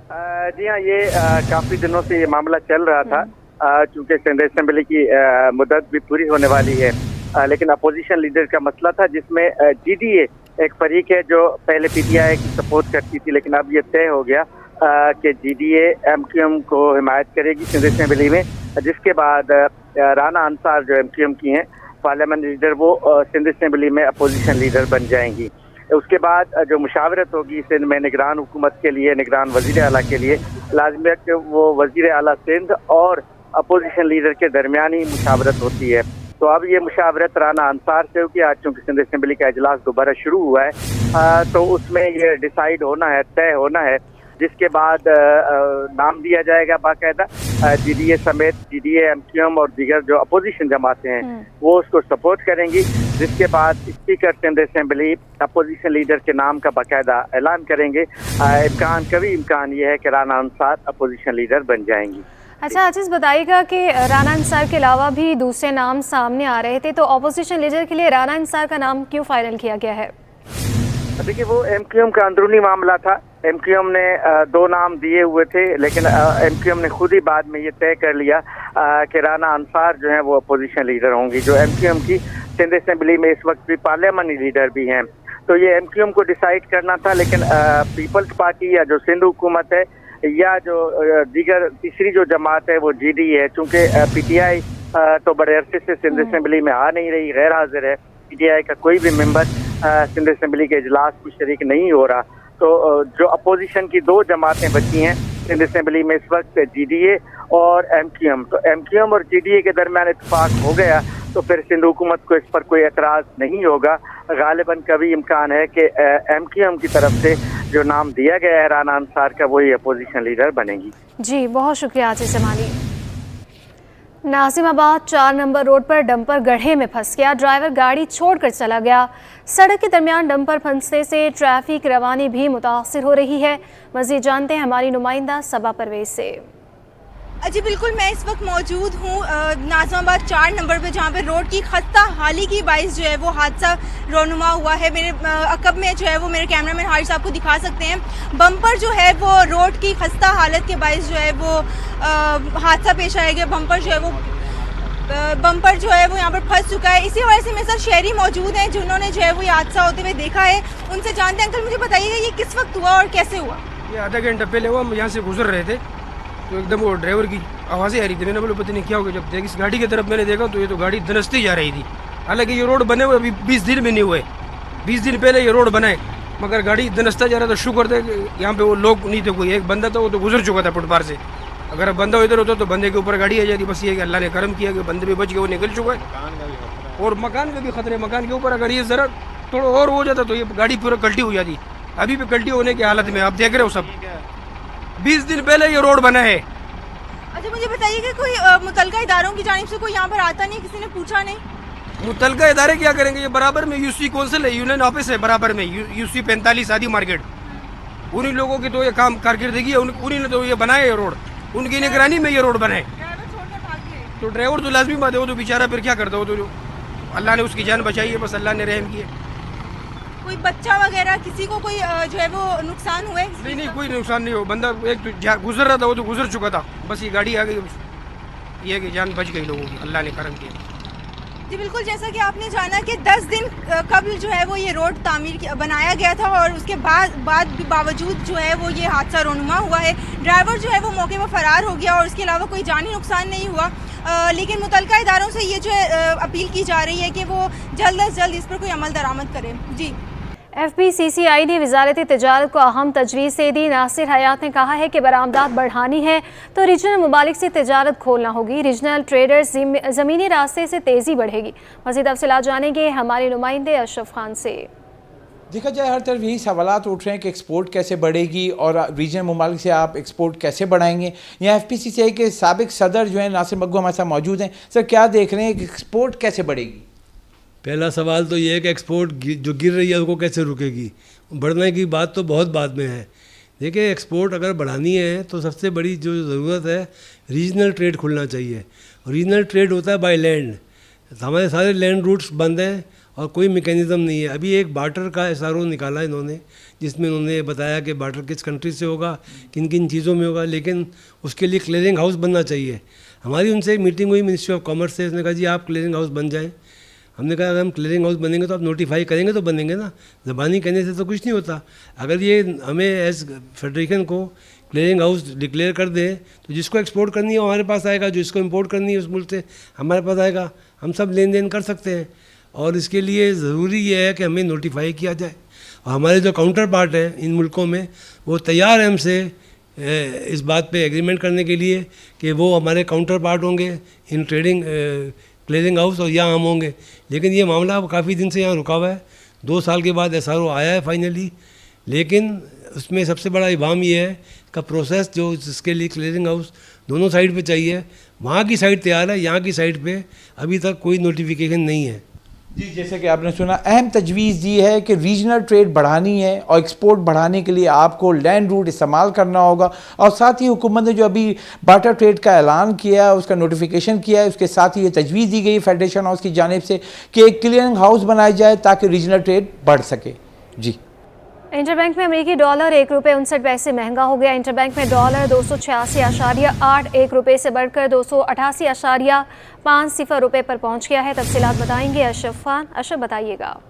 जी हाँ, ये काफ़ी दिनों से ये मामला चल रहा था, चूँकि सिंध असेंबली की मुद्दत भी पूरी होने वाली है, लेकिन अपोजिशन लीडर का मसला था जिसमें GDA एक फरीक है जो पहले PTI की सपोर्ट करती थी, लेकिन अब ये तय हो गया कि GDA MQM को हिमायत करेगी सिंध असेंबली में, जिसके बाद राना अंसार जो MQM की हैं पार्लियामेंट लीडर, वो सिंध असेंबली में अपोजिशन लीडर बन जाएंगी। उसके बाद जो मुशावरत होगी सिंध में निगरान हुकूमत के लिए, निगरान वज़ीर आला के लिए, लाज़मी है कि वो वज़ीर आला सिंध और अपोजिशन लीडर के दरमियान ही मुशावरत होती है। तो अब ये मुशावरत राना अंसार से होगी। आज चूँकि सिंध असेंबली का इजलास दोबारा शुरू हुआ है, तो उसमें ये डिसाइड होना है, तय होना है, जिसके बाद नाम दिया जाएगा बाकायदा। GDA समेत GDA MQM और दीगर जो अपोजिशन जमातें हैं वो उसको सपोर्ट करेंगी, जिसके बाद speaker Sindh assembly opposition leader के नाम का बाकायदा ऐलान करेंगे। कभी इम्कान ये है कि राना अंसार अपोजिशन लीडर बन जाएंगी। अच्छा आजिज़, बताइएगा कि राना अंसार के अलावा भी दूसरे नाम सामने आ रहे थे, तो अपोजिशन लीडर के लिए राना अंसार का नाम क्यों फाइनल किया गया है? देखिए, वो MQM का अंदरूनी मामला था। MQM ने 2 नाम दिए हुए थे, लेकिन MQM ने खुद ही बाद में ये तय कर लिया कि राना अंसार जो है वो अपोजिशन लीडर होंगी, जो MQM की सिंध असेंबली में इस वक्त भी पार्लियामेंट लीडर भी हैं। तो ये MQM को डिसाइड करना था, लेकिन पीपल्स पार्टी या जो सिंध हुकूमत है या जो दीगर तीसरी जो जमात है वो GDA है, चूँकि PTI तो बड़े अरसे से सिंध असेंबली में आ नहीं रही, गैर हाजिर है। PTI का कोई भी मेंबर सिंध असेंबली के इजलास में शरीक नहीं हो रहा। तो जो अपोजिशन की 2 जमातें बची हैं सिंध असेंबली में इस वक्त, GDA और MQM, तो MQM और GDA के दरमियान इत्तेफाक हो गया, तो फिर सिंध हुकूमत को इस पर कोई एतराज़ नहीं होगा। गालिबन कभी इम्कान है कि MQM की तरफ से जो नाम दिया गया है राना अंसार का, वही अपोजिशन लीडर बनेंगी। जी, बहुत शुक्रिया आजिज़ जमाली। नाजिमाबाद 4 नंबर रोड पर डंपर गड्ढे में फंस गया। ड्राइवर गाड़ी छोड़कर चला गया। सड़क के दरमियान डंपर फंसने से ट्रैफिक रवानी भी मुतासिर हो रही है। मज़ीद जानते हैं हमारी नुमाइंदा सबा परवेज से। जी बिल्कुल, मैं इस वक्त मौजूद हूँ नाज़िमाबाद 4 नंबर पे, जहाँ पे रोड की खस्ता हाली की बाइस जो है वो हादसा रोनुमा हुआ है। मेरे अकब में जो है वो मेरे कैमरामैन हारिस आपको दिखा सकते हैं, बम्पर जो है वो रोड की खस्ता हालत के बाइस जो है वो हादसा पेश आएगा। बम्पर जो है वो यहाँ पर फंस चुका है। इसी वजह से मेरे साथ शहरी मौजूद हैं जिन्होंने जो है वो ये हादसा होते हुए देखा है। उनसे जानते हैं। अंकल, मुझे बताइएगा ये किस वक्त हुआ और कैसे हुआ? ये आधा घंटा पहले हुआ। हम यहाँ से गुजर रहे थे तो एकदम वो ड्राइवर की आवाज़ें आ रही थी। मैंने बोला पता नहीं क्या हो गया। जब इस गाड़ी की तरफ मैंने देखा तो ये तो गाड़ी धनसती जा रही थी। हालांकि ये रोड बने हुए अभी 20 दिन में नहीं हुए, 20 दिन पहले ये रोड बनाए, मगर गाड़ी धनसता जा रहा था। शुक्र था कि यहाँ पे वो लोग नहीं थे, कोई एक बंदा था वो तो गुजर चुका था फुटपाथ से। अगर बंदा इधर होता तो बंदे के ऊपर गाड़ी आ जाती। बस ये कि अल्लाह ने करम किया कि बंदे भी बच गए, वो निकल चुका है। और मकान का भी खतरे, मकान के ऊपर अगर ये ज़रा थोड़ा और हो जाता तो ये गाड़ी पूरा कल्टी हो जाती। अभी भी कल्टी होने की हालत में आप देख रहे हो सब। 20 दिन पहले ये रोड बना है। अच्छा मुझे बताइए कि कोई मुतलका इदारों की जानिब से कोई यहाँ पर आता नहीं, किसी ने पूछा नहीं? मुतलका इदारे क्या करेंगे? ये बराबर में यूसी कौंसिल है, यूनियन ऑफिस है बराबर में, यूसी 45 आदि मार्केट। उन्हीं लोगों की तो ये काम कारकर्दगी है, उन्हीं ने तो ये बनाया ये रोड, उनकी निगरानी में ये रोड बनाए। तो ड्राइवर तो लाजमी बात है, वो तो बेचारा फिर क्या करता, वो तो अल्लाह ने उसकी जान बचाई है, बस अल्लाह ने रहम किया। कोई बच्चा वगैरह किसी को कोई जो है वो नुकसान हुआ है? नहीं कोई नुकसान नहीं हो। बंदा एक तो गुजर रहा था, वो तो गुजर चुका था, बस ये गाड़ी आ गई, ये कि जान बच गई लोगों की, अल्लाह ने करम किया। जी बिल्कुल, जैसा कि आपने जाना कि 10 दिन कबल जो है वो ये रोड बनाया गया था और उसके बावजूद जो है वो ये हादसा रोनुमा हुआ है। ड्राइवर जो है वो मौके पर फरार हो गया और उसके अलावा कोई जानी नुकसान नहीं हुआ। लेकिन मुतलका इदारों से ये जो है अपील की जा रही है कि वो जल्द अज जल्द इस पर कोई अमल दरामद करे। जी FBCCI ने वजारत तिजारत को अहम तजवीज़ दे दी। नासिर हयात ने कहा है कि बरामदात बढ़ानी है तो रीजनल ममालिक से तिजारत खोलना होगी, रीजनल ट्रेडर्स ज़मीनी रास्ते से तेज़ी बढ़ेगी। मज़ीद तफसीलात जानेंगे हमारे नुमाइंदे अशरफ खान से। देखा जाए हर तरफ यही सवालात उठ रहे हैं कि एक्सपोर्ट कैसे बढ़ेगी और रीजनल ममालिक से आप एक्सपोर्ट कैसे बढ़ाएंगे। यहाँ FBCCI के साबिक सदर जो है नासिर मग्गू हमारे साथ मौजूद हैं। सर क्या देख रहे हैं कि एक्सपोर्ट कैसे बढ़ेगी? पहला सवाल तो ये है कि एक्सपोर्ट जो गिर रही है उसको कैसे रुकेगी। बढ़ने की बात तो बहुत बाद में है। देखिए एक्सपोर्ट अगर बढ़ानी है तो सबसे बड़ी जो ज़रूरत है रीजनल ट्रेड खुलना चाहिए। रीजनल ट्रेड होता है बाय लैंड। हमारे सारे लैंड रूट्स बंद हैं और कोई मेकैनिज़म नहीं है। अभी एक बार्टर का SRO निकाला इन्होंने, जिसमें उन्होंने बताया कि बार्टर किस कंट्री से होगा, किन किन चीज़ों में होगा, लेकिन उसके लिए क्लियरिंग हाउस बनना चाहिए। हमारी उनसे एक मीटिंग हुई मिनिस्ट्री ऑफ कॉमर्स से, उसने कहा जी आप क्लियरिंग हाउस बन जाएँ। हमने कहा अगर हम क्लियरिंग हाउस बनेंगे तो आप नोटिफाई करेंगे तो बनेंगे ना, ज़बानी कहने से तो कुछ नहीं होता। अगर ये हमें एज फेडरेशन को क्लियरिंग हाउस डिक्लेयर कर दे तो जिसको एक्सपोर्ट करनी है वो हमारे पास आएगा, जो इसको इंपोर्ट करनी है उस मुल्क से हमारे पास आएगा, हम सब लेन देन कर सकते हैं। और इसके लिए ज़रूरी ये है कि हमें नोटिफाई किया जाए और हमारे जो काउंटर पार्ट हैं इन मुल्कों में वो तैयार हैं हमसे इस बात पे एग्रीमेंट करने के लिए कि वो हमारे काउंटर पार्ट होंगे इन ट्रेडिंग क्लियरिंग हाउस और यहाँ हम होंगे। लेकिन ये मामला काफ़ी दिन से यहाँ रुका हुआ है। 2 साल के बाद SRO आया है फाइनली, लेकिन उसमें सबसे बड़ा इबाम ये है का प्रोसेस जो जिसके लिए क्लियरिंग हाउस दोनों साइड पे चाहिए, वहाँ की साइड तैयार है, यहाँ की साइड पे अभी तक कोई नोटिफिकेशन नहीं है। जी जैसे कि आपने सुना, अहम तजवीज़ दी है कि रीजनल ट्रेड बढ़ानी है और एक्सपोर्ट बढ़ाने के लिए आपको लैंड रूट इस्तेमाल करना होगा। और साथ ही हुकूमत ने जो अभी बार्टर ट्रेड का ऐलान किया है, उसका नोटिफिकेशन किया है, उसके साथ ही ये तजवीज़ दी गई फेडरेशन हाउस की जानिब से कि एक क्लियरिंग हाउस बनाया जाए ताकि रीजनल ट्रेड बढ़ सके। जी इंटरबैंक में अमेरिकी डॉलर 1 रुपये 59 पैसे महंगा हो गया। इंटरबैंक में डॉलर 286.81 रुपये से बढ़कर 288.50 रुपये पर पहुंच गया है। तफसीलात बताएंगे अशरफ खान। अशरफ बताइएगा।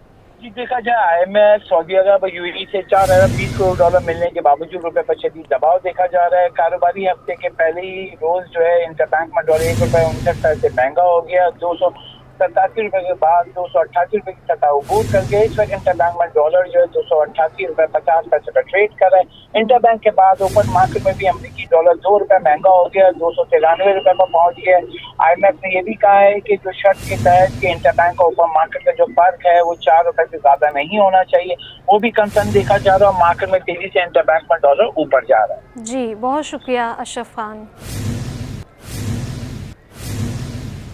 जी देखा जाए IMF सऊदी अरब और UAE से 4 अरब 20 करोड़ डॉलर मिलने के बावजूद रुपए पर शदीद दबाव देखा जा रहा है। कारोबारी हफ्ते के पहले ही रोज जो है इंटरबैंक में डॉलर 1 रुपये 59 पैसे महंगा हो गया। 287 रुपये के बाद 288 रुपये की सतह अबूर कर गए। इस वक्त इंटरबैंक में डॉलर जो है 288 रुपये 50 पैसे पर ट्रेड कर रहा है। इंटरबैंक के बाद ओपन मार्केट में भी अमेरिकी डॉलर 2 रुपये महंगा हो गया, 293 रुपये पर पहुंच गया। IMF ने यह भी कहा है कि जो शर्त के तहत कि इंटरबैंक और ओपन मार्केट का जो फर्क है वो 4 रुपये से ज्यादा नहीं होना चाहिए, वो भी कंसर्न देखा जा रहा है। मार्केट में तेजी से इंटरबैंक में डॉलर ऊपर जा रहा है। जी बहुत शुक्रिया अशरफ खान।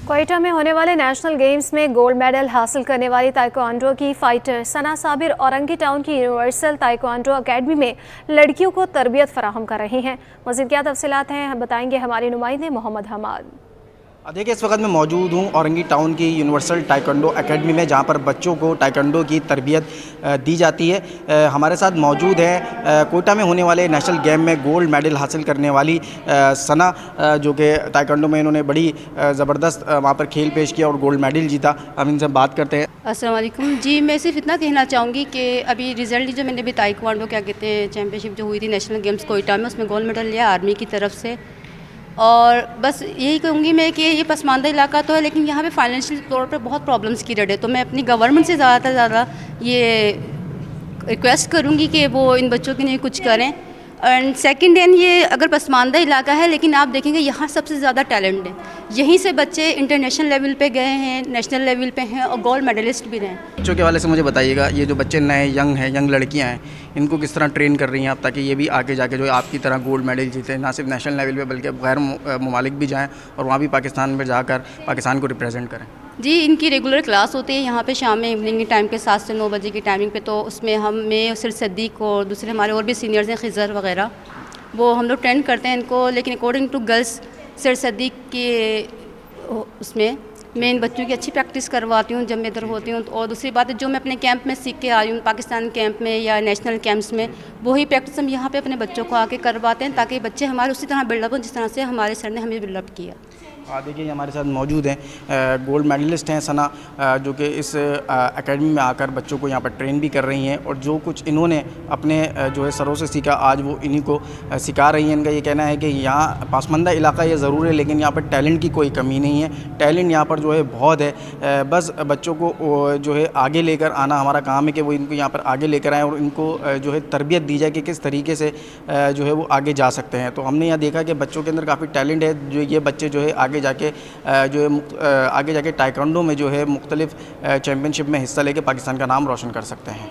क्वेटा में होने वाले नेशनल गेम्स में गोल्ड मेडल हासिल करने वाली ताइक्वांडो की फाइटर सना साबिर औरंगी टाउन की यूनिवर्सल ताइक्वांडो अकेडमी में लड़कियों को तरबियत फराहम कर रही हैं। मज़ीद क्या तफसीलात हैं बताएंगे हमारे नुमाइंदे मोहम्मद हमाद। देखिए इस वक्त मैं मौजूद हूँ औरंगी टाउन की यूनिवर्सल ताइक्वांडो एकेडमी में, जहाँ पर बच्चों को ताइक्वांडो की तरबियत दी जाती है। हमारे साथ मौजूद है कोटा में होने वाले नेशनल गेम में गोल्ड मेडल हासिल करने वाली सना, जो कि ताइक्वांडो में इन्होंने बड़ी ज़बरदस्त वहाँ पर खेल पेश किया और गोल्ड मेडल जीता। हम इनसे बात करते हैं। अस्सलाम वालेकुम। जी मैं सिर्फ इतना कहना चाहूँगी कि अभी रिज़ल्ट जो मैंने अभी ताइक्वांडो क्या कहते हैं चैम्पियनशिप जो हुई थी नेशनल गेम्स कोटा में, उसमें गोल्ड मेडल लिया आर्मी की तरफ से। और बस यही कहूँगी मैं कि ये पसमानदा इलाका तो है, लेकिन यहाँ पे फाइनेंशियल तौर पे बहुत प्रॉब्लम्स की रहे। तो मैं अपनी गवर्नमेंट से ज़्यादा ये रिक्वेस्ट करूँगी कि वो इन बच्चों के लिए कुछ करें। एंड सेकंड एंड ये अगर पसमानदा इलाका है, लेकिन आप देखेंगे यहाँ सबसे ज़्यादा टैलेंट है। यहीं से बच्चे इंटरनेशनल लेवल पे गए हैं, नेशनल लेवल पे हैं और गोल्ड मेडलिस्ट भी रहे। बच्चों के हवाले से मुझे बताइएगा, ये जो बच्चे नए यंग हैं, यंग लड़कियां हैं, इनको किस तरह ट्रेन कर रही हैं आप, ताकि ये भी आगे जाके जो है आपकी तरह गोल्ड मेडल जीते, ना सिर्फ नेशनल लेवल पे बल्कि गैर ममालिक भी जाएँ और वहाँ भी पाकिस्तान में जाकर पाकिस्तान को रिप्रेजेंट करें? जी, इनकी रेगुलर क्लास होती है यहाँ पे शाम में इवनिंग के टाइम पे 7 से 9 बजे की टाइमिंग पे। तो उसमें मैं सिर सद्दीक और दूसरे हमारे और भी सीनियर्स हैं, खिज़र वगैरह, वो हम लोग ट्रेंड करते हैं इनको। लेकिन अकॉर्डिंग टू गर्ल्स सिर सद्दीक के उसमें मैं इन बच्चों की अच्छी प्रैक्टिस करवाती हूँ जब मैं इधर होती हूँ। और दूसरी बात है, जो मैं अपने कैंप में सीख के आई हूँ, पाकिस्तान कैंप में या नेशनल कैंप्स में, वही प्रैक्टिस हम यहाँ पे अपने बच्चों को आके करवाते हैं, ताकि बच्चे हमारे उसी तरह बिल्डअप हों जिस तरह से हमारे सर ने हमें बिल्डअप किया। देखिए हमारे साथ मौजूद हैं गोल्ड मेडलिस्ट हैं सना, जो कि इस एकेडमी में आकर बच्चों को यहाँ पर ट्रेन भी कर रही हैं, और जो कुछ इन्होंने अपने जो है सरों से सीखा आज वो इन्हीं को सिखा रही हैं। इनका ये कहना है कि यहाँ पासमानदा इलाका ये ज़रूर है, लेकिन यहाँ पर टैलेंट की कोई कमी नहीं है, टैलेंट यहाँ पर जो है बहुत है। बस बच्चों को जो है आगे लेकर आना हमारा काम है कि वो इनको यहाँ पर आगे लेकर आएँ और इनको जो है तरबियत दी जाए कि किस तरीके से जो है वो आगे जा सकते हैं। तो हमने यहाँ देखा कि बच्चों के अंदर काफ़ी टैलेंट है, जो ये बच्चे जो है आगे जाके जो है आगे जाके ताइक्वांडो में जो है मुख्तलिफ चैम्पियनशिप में हिस्सा लेके पाकिस्तान का नाम रोशन कर सकते हैं।